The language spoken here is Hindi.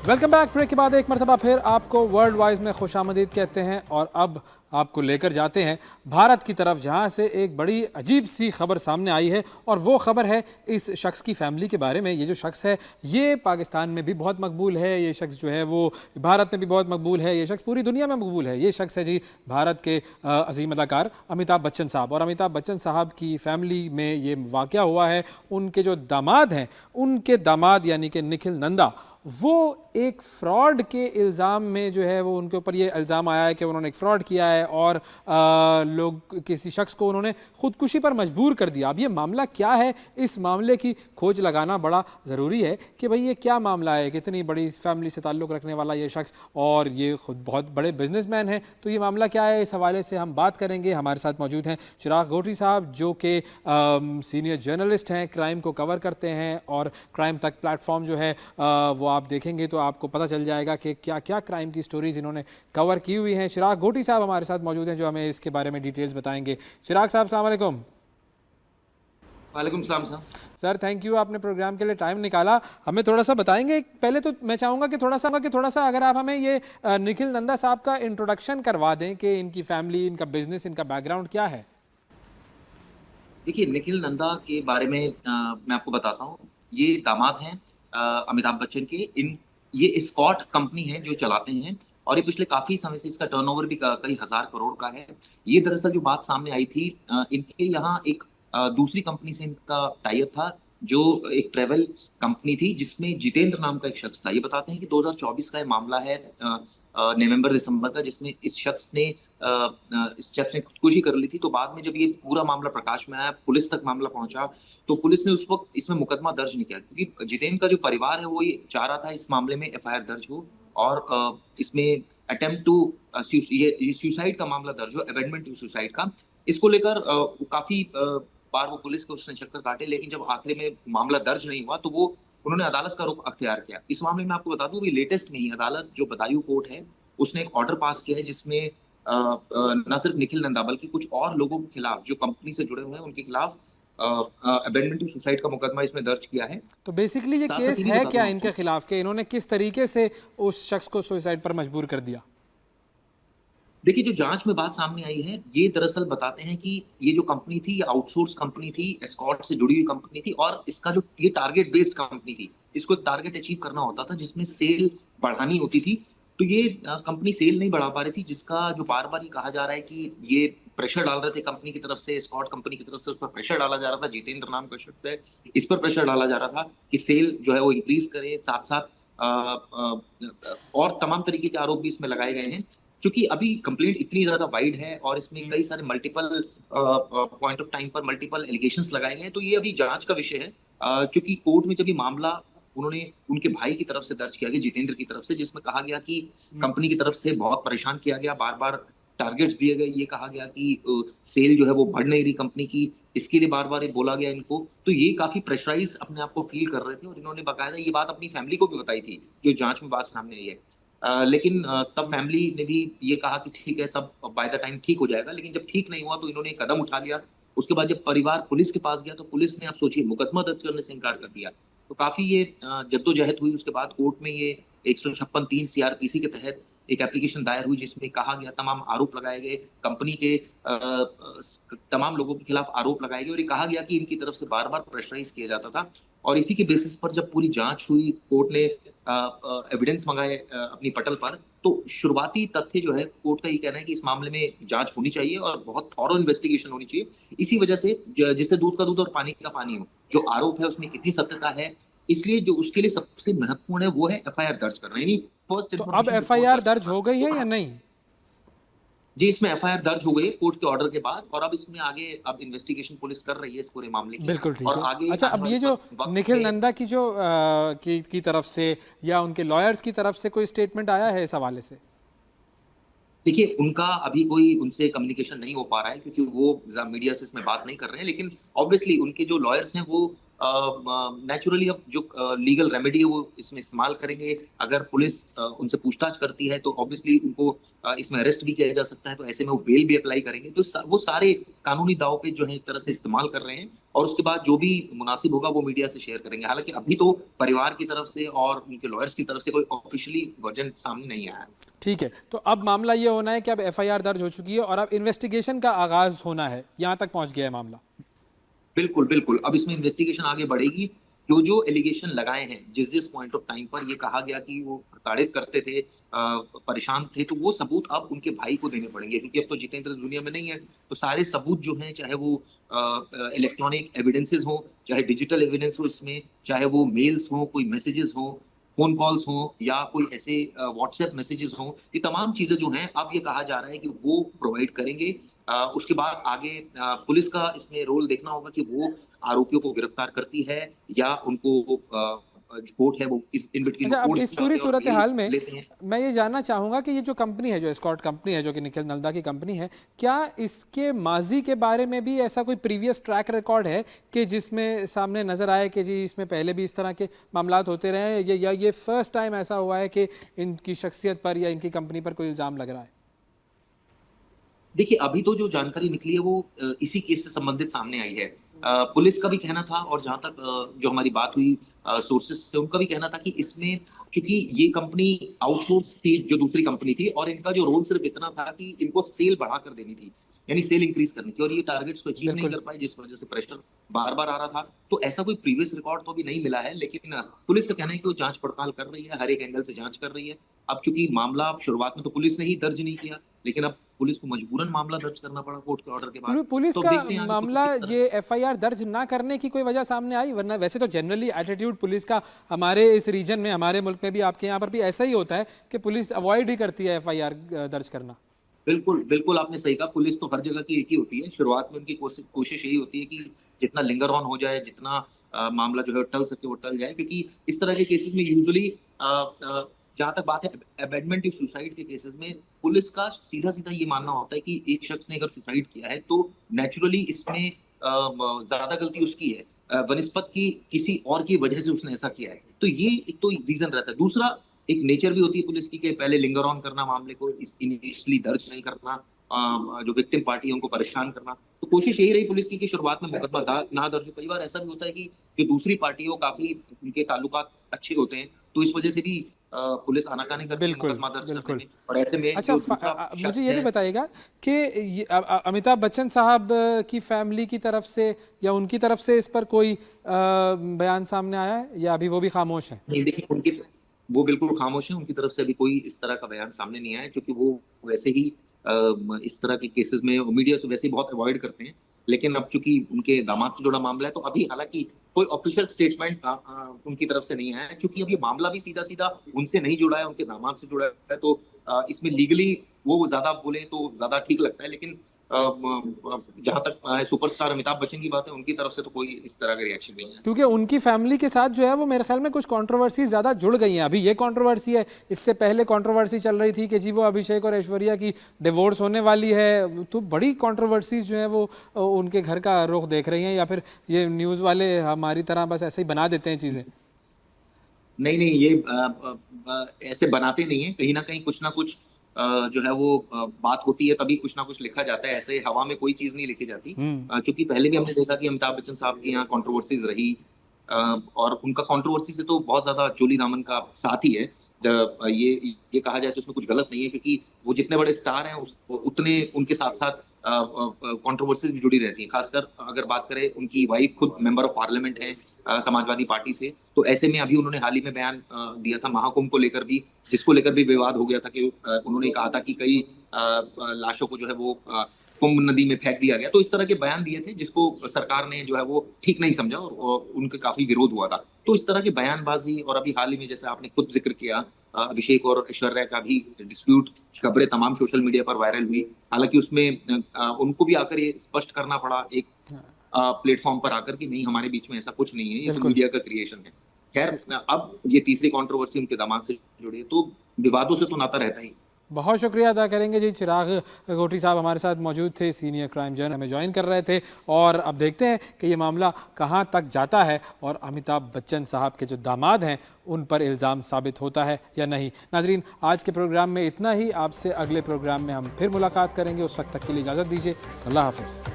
Welcome back. ब्रेक के बाद एक मरतबा फिर आपको वर्ल्ड वाइज में खुशामदीद कहते हैं और अब आपको लेकर जाते हैं भारत की तरफ, जहां से एक बड़ी अजीब सी खबर सामने आई है और वो खबर है इस शख्स की फैमिली के बारे में। ये जो शख्स है ये पाकिस्तान में भी बहुत मकबूल है, ये शख्स जो है वो भारत में भी बहुत मकबूल है, ये शख्स पूरी दुनिया में मकबूल है। ये शख्स है जी भारत के अजीम अदाकार अमिताभ बच्चन साहब। और अमिताभ बच्चन साहब की फैमिली में ये वाक़या हुआ है। उनके जो दामाद हैं, उनके दामाद यानी कि निखिल नंदा, वो एक फ्रॉड के इल्ज़ाम में जो है वो उनके ऊपर ये इल्ज़ाम आया है कि उन्होंने एक फ़्रॉड किया है और लोग किसी शख्स को उन्होंने ख़ुदकुशी पर मजबूर कर दिया। अब ये मामला क्या है, इस मामले की खोज लगाना बड़ा ज़रूरी है कि भाई ये क्या मामला है। कितनी बड़ी फैमिली से ताल्लुक़ रखने वाला ये शख्स और ये ख़ुद बहुत बड़े बिजनेसमैन हैं, तो ये मामला क्या है, इस हवाले से हम बात करेंगे। हमारे साथ मौजूद हैं चिराग घोटी साहब, जो कि सीनियर जर्नलिस्ट हैं, क्राइम को कवर करते हैं और क्राइम तक प्लेटफॉर्म जो है वो आप देखेंगे तो आपको पता चल जाएगा कि क्या क्या क्राइम की स्टोरीज इन्होंने कवर की हुई हैं। चिराग घोटी साहब हमारे साथ मौजूद हैं जो हमें इसके बारे में डिटेल्स बताएंगे। चिराग साहब अस्सलाम वालेकुम। वालेकुम सलाम सर, थैंक यू, आपने प्रोग्राम के लिए टाइम निकाला। हमें थोड़ा सा बताएंगे, पहले तो मैं चाहूँगा कि थोड़ा सा अगर आप हमें ये निखिल नंदा साहब का इंट्रोडक्शन करवा दें कि इनकी फैमिली, इनका बिजनेस, इनका बैकग्राउंड क्या है। देखिए, निखिल नंदा के बारे में मैं आपको बताता हूँ। ये दामाद हैं अमिताभ बच्चन के। ये स्कॉट कंपनी है जो चलाते हैं और ये पिछले काफी समय से इसका टर्नओवर भी कई हजार करोड़ का है। ये दरअसल जो बात सामने आई थी, इनके यहाँ एक दूसरी कंपनी से इनका टाई अप था, जो एक ट्रेवल कंपनी थी जिसमें जितेंद्र नाम का एक शख्स था। ये बताते हैं कि 2024 का ये मामला है, नवंबर दिसंबर का, जिसमें इस शख्स ने खुदकुशी कर ली थी। तो बाद में जब ये पूरा मामला प्रकाश में आया, पुलिस तक मामला पहुंचा, तो पुलिस ने उस वक्त इसमें मुकदमा दर्ज नहीं किया, क्योंकि जितेंद्र का जो परिवार है वो ये चाह रहा था इस मामले में एफआईआर दर्ज हो और इसमें अटेम्प्ट टू ये सुसाइड का मामला दर्ज हो, अबेंडमेंट टू सुसाइड का। इसको लेकर काफी बार वो पुलिस के उसने चक्कर काटे, लेकिन जब आखिरी में मामला दर्ज नहीं हुआ तो वो उन्होंने अदालत का रुख अख्तियार किया। इस मामले में आपको बता दूं कि लेटेस्ट में ही अदालत, जो बदायूं कोर्ट है, उसने एक ऑर्डर पास किया है जिसमें न सिर्फ निखिल नंदा बल्कि कुछ और लोगों के खिलाफ जो कंपनी से जुड़े हुए हैं उनके खिलाफ अबेंडमेंट टू सुसाइड का मुकदमा इसमें दर्ज किया है। तो बेसिकली ये साथ साथ केस ये भी है बता क्या दूं इनके आपको, खिलाफ के इन्होंने किस तरीके से उस शख्स को सुसाइड पर मजबूर कर दिया। देखिए, जो जांच में बात सामने आई है, ये दरअसल बताते हैं कि ये जो कंपनी थी, ये आउटसोर्स कंपनी थी, एस्कॉर्ट से जुड़ी हुई कंपनी थी और इसका जो ये टारगेट बेस्ड कंपनी थी, इसको एक टारगेट अचीव करना होता था जिसमें सेल बढ़ानी होती थी। तो ये कंपनी सेल नहीं बढ़ा पा रही थी, जिसका जो बार बार ये कहा जा रहा है कि ये प्रेशर डाल रहे थे कंपनी की तरफ से, एस्कॉर्ट कंपनी की तरफ से उस पर प्रेशर डाला जा रहा था। जितेंद्र नाम का शख्स है, इस पर प्रेशर डाला जा रहा था कि सेल जो है वो इंक्रीज करे। साथ साथ और तमाम तरीके के आरोप भी इसमें लगाए गए हैं। चूंकि अभी कंप्लेंट इतनी ज्यादा वाइड है और इसमें कई सारे मल्टीपल पॉइंट ऑफ टाइम पर मल्टीपल एलिगेशंस लगाए गए हैं, तो ये अभी जांच का विषय है। चूंकि कोर्ट में जब ये मामला उन्होंने उनके भाई की तरफ से दर्ज किया गया, जितेंद्र की तरफ से, जिसमें कहा गया कि कंपनी की तरफ से बहुत परेशान किया गया, बार बार टारगेट्स दिए गए, ये कहा गया कि सेल जो है वो बढ़ नहीं रही कंपनी की, इसके लिए बार बार ये बोला गया इनको। तो ये काफी प्रेशराइज अपने आप को फील कर रहे थे और इन्होंने बाकायदा ये बात अपनी फैमिली को भी बताई थी, जो जांच में बात सामने आई है। लेकिन तब फैमिली ने भी ये कहा कि ठीक है, सब बाय द टाइम ठीक हो जाएगा। लेकिन जब ठीक नहीं हुआ तो इन्होंने एक कदम उठा लिया। उसके बाद जब परिवार पुलिस के पास गया तो पुलिस ने, आप सोचिए, मुकदमा दर्ज करने से इनकार कर दिया। तो काफी ये जद्दोजहद हुई। उसके बाद कोर्ट में ये 156(3) सीआरपीसी के तहत एक एप्लीकेशन दायर हुई, जिसमें कहा गया, तमाम आरोप लगाए गए, कंपनी के तमाम लोगों के खिलाफ आरोप लगाए गए और ये कहा गया कि इनकी तरफ से बार बार प्रेशराइज किया जाता था। और इसी के बेसिस पर जब पूरी जांच हुई, कोर्ट ने एविडेंस मंगाए अपनी पटल पर, तो शुरुआती तथ्य जो है, कोर्ट का ये कहना है कि इस मामले में जांच होनी चाहिए और बहुत थॉरो इन्वेस्टिगेशन होनी चाहिए। इसी वजह से जिससे दूध का दूध और पानी का पानी हो, जो आरोप है उसमें कितनी सत्यता है, इसलिए जो उसके लिए सबसे महत्वपूर्ण है वो है एफआईआर दर्ज करना, यानी फर्स्ट तो अब इन्फॉर्मेशन रिपोर्ट एफआईआर दर्ज दर्ज करना। हो गई है तो या नहीं। जी, इसमें एफआईआर दर्ज हो गई है कोर्ट के ऑर्डर के बाद और अब इसमें आगे अब इन्वेस्टिगेशन पुलिस कर रही है इस पूरे मामले की। बिल्कुल ठीक और है। आगे अच्छा, आने अब वाले ये जो वक्त निखिल में, नंदा की जो की तरफ से या उनके लॉयर्स की तरफ से कोई स्टेटमेंट आया है इस हवाले से। देखिए, उनका अभी कोई उनसे कम्युनिकेशन नहीं हो पा रहा है, क्योंकि वो मीडिया से इसमें बात नहीं कर रहे हैं। लेकिन ऑब्वियसली उनके जो लॉयर्स हैं वो नेचुरली अब जो लीगल रेमेडी है वो इसमें इस्तेमाल करेंगे। अगर पुलिस उनसे पूछताछ करती है तो ऑब्वियसली उनको इसमें अरेस्ट भी किया जा सकता है, तो ऐसे में वो बेल भी अप्लाई करेंगे। तो वो सारे कानूनी दाव पे जो है एक तरह से इस्तेमाल कर रहे हैं, और उसके बाद जो भी मुनासिब होगा वो मीडिया से शेयर करेंगे। हालांकि अभी तो परिवार की तरफ से और उनके लॉयर्स की तरफ से कोई ऑफिशियली वर्जन सामने नहीं आया है। ठीक है, तो अब मामला ये होना है कि अब एफआईआर दर्ज हो चुकी है और अब इन्वेस्टिगेशन का आगाज होना है, यहाँ तक पहुंच गया है मामला। बिल्कुल बिल्कुल, अब इसमें इन्वेस्टिगेशन आगे बढ़ेगी। जो जो एलिगेशन लगाए हैं, जिस जिस पॉइंट ऑफ टाइम पर ये कहा गया कि वो प्रताड़ित करते थे, परेशान थे, तो वो सबूत अब उनके भाई को देने पड़ेंगे, क्योंकि अब तो जितेंद्र दुनिया में नहीं है। तो सारे सबूत जो हैं, चाहे वो इलेक्ट्रॉनिक एविडेंसेस हो, चाहे डिजिटल एविडेंस हो इसमें, चाहे वो मेल्स हो, कोई मैसेजेस हो, फोन कॉल्स हो, या कोई ऐसे व्हाट्सएप मैसेजेस हो, ये तमाम चीजें जो हैं अब ये कहा जा रहा है कि वो प्रोवाइड करेंगे। उसके बाद आगे पुलिस का इसमें रोल देखना होगा कि वो आरोपियों को गिरफ्तार करती है या उनको जो कोर्ट है वो इस इन बिटवीन अच्छा, अब कोर्ट इस जाते पूरी हैं और सूरत बेल हाल में लेते हैं। मैं ये जानना चाहूँगा कि ये जो कंपनी है, जो एस्कॉर्ट कंपनी है, जो कि निखिल नल्दा की कंपनी है, क्या इसके माजी के बारे में भी ऐसा कोई प्रीवियस ट्रैक रिकॉर्ड है कि जिसमें सामने नजर आए कि जी इसमें पहले भी इस तरह के मामलात होते रहे हैं, या ये फर्स्ट टाइम ऐसा हुआ है कि इनकी शख्सियत पर या इनकी कंपनी पर कोई इल्ज़ाम लग रहा है? देखिए, अभी तो जो जानकारी निकली है वो इसी केस से संबंधित सामने आई है। पुलिस का भी कहना था, और जहाँ तक जो हमारी बात हुई सोर्सेस से, उनका भी कहना था कि इसमें चूंकि ये कंपनी आउटसोर्स थी जो दूसरी कंपनी थी, और इनका जो रोल सिर्फ इतना था कि इनको सेल बढ़ा कर देनी थी, यानी सेल इंक्रीज करनी थी, और ये टारगेट्स को अचीव नहीं बिल्कुल। कर पाए, जिस वजह से प्रेशर बार बार आ रहा था। तो ऐसा कोई प्रीवियस रिकॉर्ड तो अभी नहीं मिला है, लेकिन पुलिस का कहना है कि वो जांच पड़ताल कर रही है, हर एक एंगल से जांच कर रही है। अब चूंकि मामला शुरुआत में तो पुलिस ने ही दर्ज नहीं किया, लेकिन अब पुलिस को मजबूरन मामला दर्ज करना पड़ा कोर्ट के ऑर्डर के बाद। पुलिस तो अब का देखते हैं आगे पुलिस मामला, किस तरह। ये एफआईआर दर्ज ना करने की कोई वजह सामने आई? वरना वैसे तो जनरली एटीट्यूड पुलिस का हमारे इस रीजन में, हमारे मुल्क में भी, आपके यहाँ पर भी ऐसा ही होता है कि पुलिस अवॉइड ही करती है एफआईआर दर्ज करना। बिल्कुल बिल्कुल, आपने सही कहा। पुलिस तो हर जगह की एक ही होती है। शुरुआत में उनकी कोशिश यही होती है कि जितना लिंगर ऑन हो जाए, जितना मामला जो है टल सके वो टल जाए, क्योंकि इस तरह के केसेस में यूजुअली जहां तक बात है अबेंडमेंट या सुसाइड के केसेस में, पुलिस का सीधा सीधा ये मानना होता है कि एक शख्स ने अगर सुसाइड किया है तो नेचुरली इसमें ज्यादा गलती उसकी है, बनिस्बत की किसी और की वजह से उसने ऐसा किया है। तो ये एक तो रीजन रहता है। दूसरा, एक नेचर भी होती है पुलिस की कि पहले लिंगर ऑन करना मामले को, इनिशियली दर्ज नहीं करना, जो विक्टिम पार्टी है उनको परेशान करना। तो कोशिश यही रही पुलिस की कि शुरुआत में मुकदमा ना दर्ज हो। कई बार ऐसा भी होता है कि जो दूसरी पार्टी है वो काफी उनके ताल्लुकात अच्छे होते हैं, तो इस वजह से भी पुलिस आनाकानी करती है बिल्कुल, मुकदमा दर्ज करने बिल्कुल। में। और ऐसे में अच्छा, जो दूसरा मुझे शख्स ये भी है। बताइएगा कि अमिताभ बच्चन साहब की फैमिली की तरफ से या उनकी तरफ से इस पर कोई बयान सामने आया है, या अभी वो भी खामोश है? नहीं, देखिए, उनकी वो बिल्कुल खामोश है। उनकी तरफ से अभी कोई इस तरह का बयान सामने नहीं आया है, क्योंकि वो वैसे ही इस तरह के केसेस में मीडिया से वैसे ही बहुत अवॉइड करते हैं। लेकिन अब चूंकि उनके दामाद से जुड़ा मामला है, तो अभी हालांकि कोई ऑफिशियल स्टेटमेंट उनकी तरफ से नहीं आया है, क्योंकि अब ये मामला भी सीधा सीधा उनसे नहीं जुड़ा है, उनके दामाद से जुड़ा है। तो इसमें लीगली वो ज्यादा बोले तो ज्यादा ठीक लगता है। लेकिन जहां तक सुपरस्टार अमिताभ बच्चन की बात है, उनकी तरफ से तो कोई इस तरह का रिएक्शन नहीं है। क्योंकि उनकी फैमिली के साथ जो है वो मेरे ख्याल में कुछ कंट्रोवर्सी ज़्यादा जुड़ गई हैं। अभी ये कंट्रोवर्सी है, इससे पहले कंट्रोवर्सी चल रही थी कि जी वो अभिषेक और ऐश्वर्या की डिवोर्स होने वाली है। तो बड़ी कंट्रोवर्सीज जो है वो उनके घर का रुख देख रही हैं, या फिर ये न्यूज़ वाले हमारी तरह बस ऐसे ही बना देते हैं चीज़ें? नहीं नहीं, ये ऐसे बनाते नहीं है। कहीं ना कहीं कुछ ना कुछ जो है वो बात होती है, तभी कुछ ना कुछ लिखा जाता है। ऐसे हवा में कोई चीज नहीं लिखी जाती। क्योंकि पहले भी हमने देखा कि अमिताभ बच्चन साहब की यहाँ कंट्रोवर्सीज रही, और उनका कंट्रोवर्सी से तो बहुत ज्यादा चोली दामन का साथ ही है। ये कहा जाए तो उसमें कुछ गलत नहीं है, क्योंकि वो जितने बड़े स्टार हैं उतने उनके साथ साथ कंट्रोवर्सीज भी जुड़ी रहती हैं। खासकर अगर बात करें, उनकी वाइफ खुद मेंबर ऑफ पार्लियामेंट है समाजवादी पार्टी से। तो ऐसे में अभी उन्होंने हाल ही में बयान दिया था महाकुंभ को लेकर भी, जिसको लेकर भी विवाद हो गया था कि उन्होंने कहा था कि कई लाशों को जो है वो कुंभ नदी में फेंक दिया गया। तो इस तरह के बयान दिए थे, जिसको सरकार ने जो है वो ठीक नहीं समझा, और उनके काफी विरोध हुआ था। तो इस तरह की बयानबाजी, और अभी हाल ही में जैसे आपने खुद जिक्र किया, अभिषेक और ऐश्वर्या का भी डिस्प्यूट, खबरें तमाम सोशल मीडिया पर वायरल हुई। हालांकि उसमें उनको भी आकर ये स्पष्ट करना पड़ा एक प्लेटफॉर्म पर आकर कि नहीं, हमारे बीच में ऐसा कुछ नहीं है, ये तो बिल्कुल। मीडिया का क्रिएशन है। खैर, अब ये तीसरी कंट्रोवर्सी उनके दामाद से जुड़ी है, तो विवादों से तो नाता रहता ही। बहुत शुक्रिया अदा करेंगे जी। चिराग घोटी साहब हमारे साथ मौजूद थे, सीनियर क्राइम जर्नलिस्ट हमें ज्वाइन कर रहे थे। और अब देखते हैं कि ये मामला कहाँ तक जाता है और अमिताभ बच्चन साहब के जो दामाद हैं उन पर इल्ज़ाम साबित होता है या नहीं। नाजरीन, आज के प्रोग्राम में इतना ही। आपसे अगले प्रोग्राम में हम फिर मुलाकात करेंगे। उस वक्त तक के लिए इजाज़त दीजिए। अल्लाह हाफ़िज़।